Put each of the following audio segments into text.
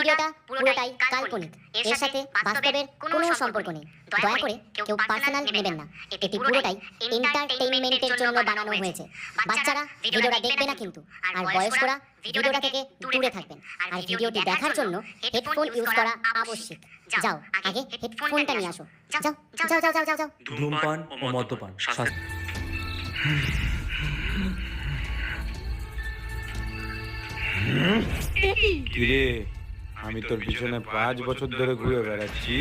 ভিডিওটা পুরোটাই কাল্পনিক, এর সাথে বাস্তবের কোনো সম্পর্ক নেই। দয়া করে কেউ পার্সোনাল নেবেন না। এটি পুরোটাই এন্টারটেইনমেন্টের জন্য বানানো হয়েছে। বাচ্চারা ভিডিওটা দেখবে না কিন্তু, আর বয়স্করা ভিডিওটা থেকে দূরে থাকবেন। আর ভিডিওটি দেখার জন্য হেডফোন ইউজ করা আবশ্যক। যাও, আগে হেডফোনটা নিয়ে আসো। যাও যাও যাও যাও যাও যাও। ধূমপান ও মদ্যপান কিরে, আমি তোর পিছনে 5 বছর ধরে ঘুরে বেড়াচ্ছি,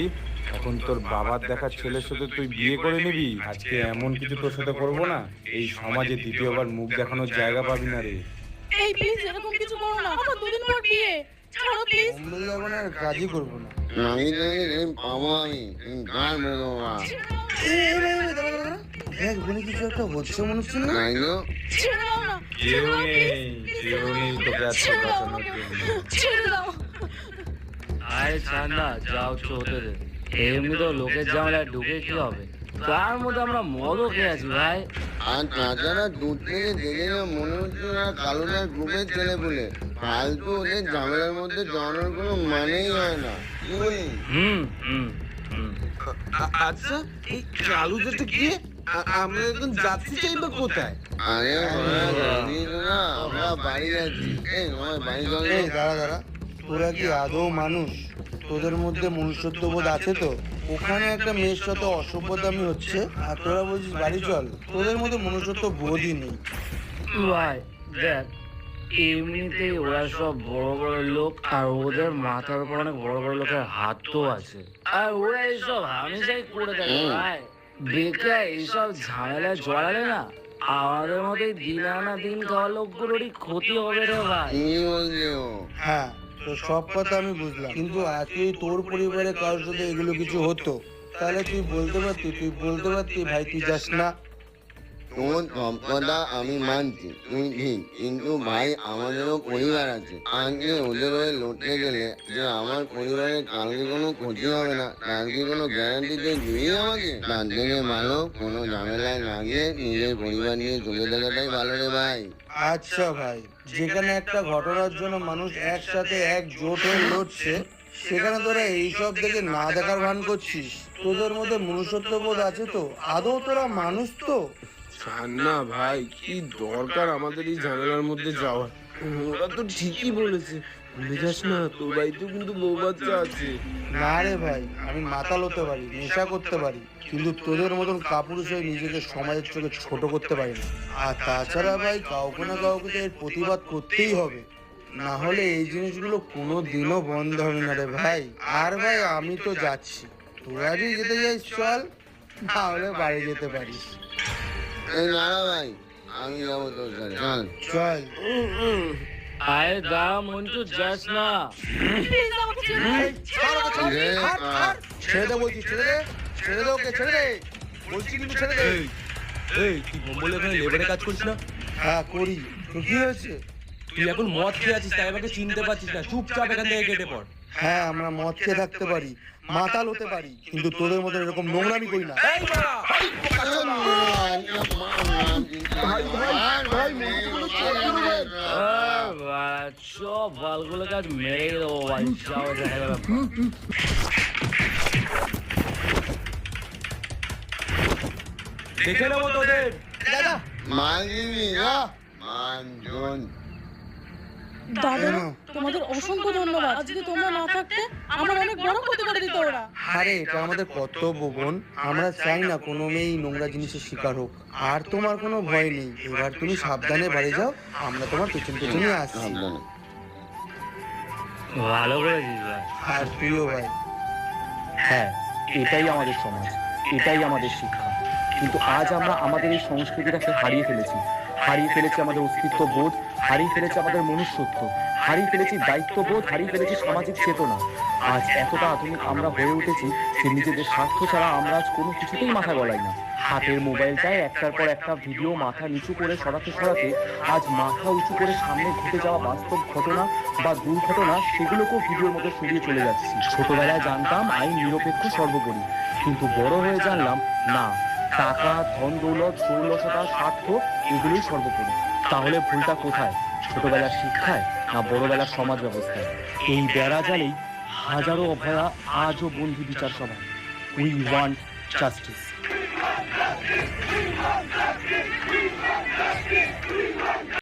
এখন তোর বাবার দেখা ছেলের সাথে তুই বিয়ে করে নিবি? আজকে এমন কিছু তোর সাথে করবো না, এই সমাজে দ্বিতীয়বার মুখ দেখানোর জায়গা পাবি না রে। এই প্লিজ এরকম কিছু করো না, আমার দুদিন পর বিয়ে, ছাড়ো প্লিজ। আমরা এখন আর কাজই করবো না। আমি পাবো, আমি গান বেরোবো। দেখ বলে কিছু একটা হচ্ছে মনে হচ্ছে না। ছেড়ে দাও না, কেউ নেই, কেউ নেই তোকে আজকে ছেড়ে দাও বাঁচানোর আমাকে, জন্য। ছেড়ে দাও। আরে ছাড় না, যাও চোতে দে। এমনি তো লোকের ঝামেলায় ঢুকে কি হবে, তার মধ্যে আমরা মদও খেয়ে আছি ভাই। আর তাছাড়া দূর থেকে দেখে না মনে হচ্ছে না কালোটার গ্রুপের ছেলে বলে। ফালতু ওদের ঝামেলার মধ্যে জড়ানোর কোনো মানেই হয় না। কি বলিস? হুম হুম হুম। আচ্ছা, এই কালুটাতে গিয়ে আমরা এখন যাচ্ছি চাইবা কোথায়? আরে জানিস না, আমরা বাড়ি যাচ্ছি। এই আমার বাড়ি চলে। এই দাঁড়া দাঁড়া, তোরা কি আদৌ মানুষ? তোদের মধ্যে মনুষ্যত্ববোধ আছে তো? ওখানে একটা মেয়ের সাথে অসভ্যতামি হচ্ছে আর তোরা বলছিস বাড়ি চল। তোদের মধ্যে মনুষ্যত্ব বোধই নেই। ভাই দেখ, এমনিতেই ওরা সব বড় বড় লোক, আর ওদের মাথার উপর অনেক বড় বড় লোকের হাত তো আছে, আর ওরা এইসব হামেশাই করে থাকে ভাই। বেকার এইসব ঝামেলায় জড়ালে না, আমাদের মধ্যে দিন আনা দিন খাওয়া লোকগুলোরই ক্ষতি হবে রে ভাই। কি বলছে ও? হ্যাঁ, তো সব কথা আমি বুঝলাম, কিন্তু আজকে তোর পরিবারে কারোর সাথে এগুলো কিছু হতো তাহলে তুই বলতে পারতি ভাই তুই যাস না। তোর সব কথা আমি মানছি, তুই ঠিক, কিন্তু ভাই আমাদেরও পরিবার আছে। আজকে ওদের হয়ে লড়তে গেলে যে আমার পরিবারের কালকে কোনো ক্ষতি হবে না, তার কি কোনো গ্যারান্টি তুই দিবি আমাকে? তার থেকে ভালো কোনো ঝামেলায় না গিয়ে নিজের পরিবার নিয়ে চলে থাকাটাই ভালো রে ভাই। আচ্ছা ভাই, যেখানে একটা ঘটনার জন্য মানুষ একসাথে একজোট হয়ে লড়ছে, সেখানে তোরা এইসব দেখে না দেখার ভান করছিস। তোদের মধ্যে মনুষ্যত্ববোধ আছে তো? আদৌ তোরা মানুষ তো? ছাড় না ভাই, কি দরকার আমাদের এই ঝামেলার মধ্যে যাওয়ার? ওরা তো ঠিকই বলেছে, ভুলে যাস না তোর বাড়িতেও কিন্তু বউ বাচ্চা আছে। না রে ভাই, আমি মাতাল হতে পারি, নেশা করতে পারি, কিন্তু তোদের মতন কাপুরুষ হয়ে নিজেকে সমাজের চোখে ছোট করতে পারি না। আর তাছাড়া ভাই, কাউকে না কাউকে তো এর প্রতিবাদ করতেই হবে, না হলে এই জিনিসগুলো কোনো দিনও বন্ধ হবে না রে ভাই। আর ভাই আমি তো যাচ্ছি, তোরা যদি যেতে যাইস চল, না হলে বাড়ি যেতে পারিস। এই না ভাই, আমি যাবো তোর সাথে, চল। চল। আরে দাঁড়া মঞ্চু, যাস না। প্লিজ আমাকে ছেড়ে দাও। ছেড়ে দে বলছি, ছেড়ে দে, ছেড়ে দে ওকে, ছেড়ে দে বলছি, কিন্তু ছেড়ে দে। এই তুই বোম্বলে এখানে লেবারে কাজ করিস না? হ্যাঁ করি, তো কি হয়েছে? তুই এখন মদ খেয়ে আছিস, তাই আমাকে চিনতে পারছিস না, চুপচাপ এখান থেকে কেটে পড়। হ্যাঁ, আমরা মদ খেয়ে থাকতে পারি, মাতাল হতে পারি, কিন্তু তোদের মতো এরকম নোংরামি করি না। সব বালগুলো কাজ মেরে দেবো ভাই। যাও, দেখা যাবে। দেখে নেবো তোদের। মানবি মানজন। দাদা, তোমাদের অসংখ্য ধন্যবাদ। আজকে তোমরা না থাকতে আমার অনেক বড় ক্ষতি করে দিত ওরা। আরে এটা আমাদের কর্তব্য বোন, আমরা চাই না কোনো মেয়ে এই নোংরা জিনিসের শিকার হোক। আর তোমার কোনো ভয় নেই, এবার তুমি সাবধানে বাড়ি যাও, আমরা তোমার পেছন পেছনই আসছি। সাবধানে। ভালো করেছিস ভাই। আর তুইও ভাই। হ্যাঁ, এটাই আমাদের সমাজ, এটাই আমাদের শিক্ষা। কিন্তু আজ আমরা আমাদের এই সংস্কৃতিটাকে হারিয়ে ফেলেছি আমাদের অস্তিত্ব বোধ, হারিয়ে ফেলেছি আমাদের মনুষ্যত্ব, হারিয়ে ফেলেছি দায়িত্ববোধ, হারিয়ে ফেলেছি সামাজিক চেতনা। আজ এতটা আধুনিক আমরা হয়ে উঠেছি যে নিজেদের স্বার্থ ছাড়া আমরা আজ কোনো কিছুতেই মাথা গলাই না। হাতের মোবাইলটায় একটার পর একটা ভিডিও মাথা নিচু করে সরাতে আজ মাথা উঁচু করে সামনে ঘটে যাওয়া বাস্তব ঘটনা বা দুর্ঘটনা, সেগুলোকেও ভিডিওর মধ্যে সরিয়ে চলে যাচ্ছি। ছোটবেলায় জানতাম আইন নিরপেক্ষ সর্বোপরি, কিন্তু বড় হয়ে জানলাম না, টাকা, ধন দৌলত, ষোলশতা, স্বার্থ এগুলোই সর্বোপরি। তাহলে ভুলটা কোথায়? ছোটবেলার শিক্ষায় না বড়বেলার সমাজ ব্যবস্থায়? এই বেড়াজালেই হাজারো অভয়া আজও বন্দি বিচার সভা। We want justice.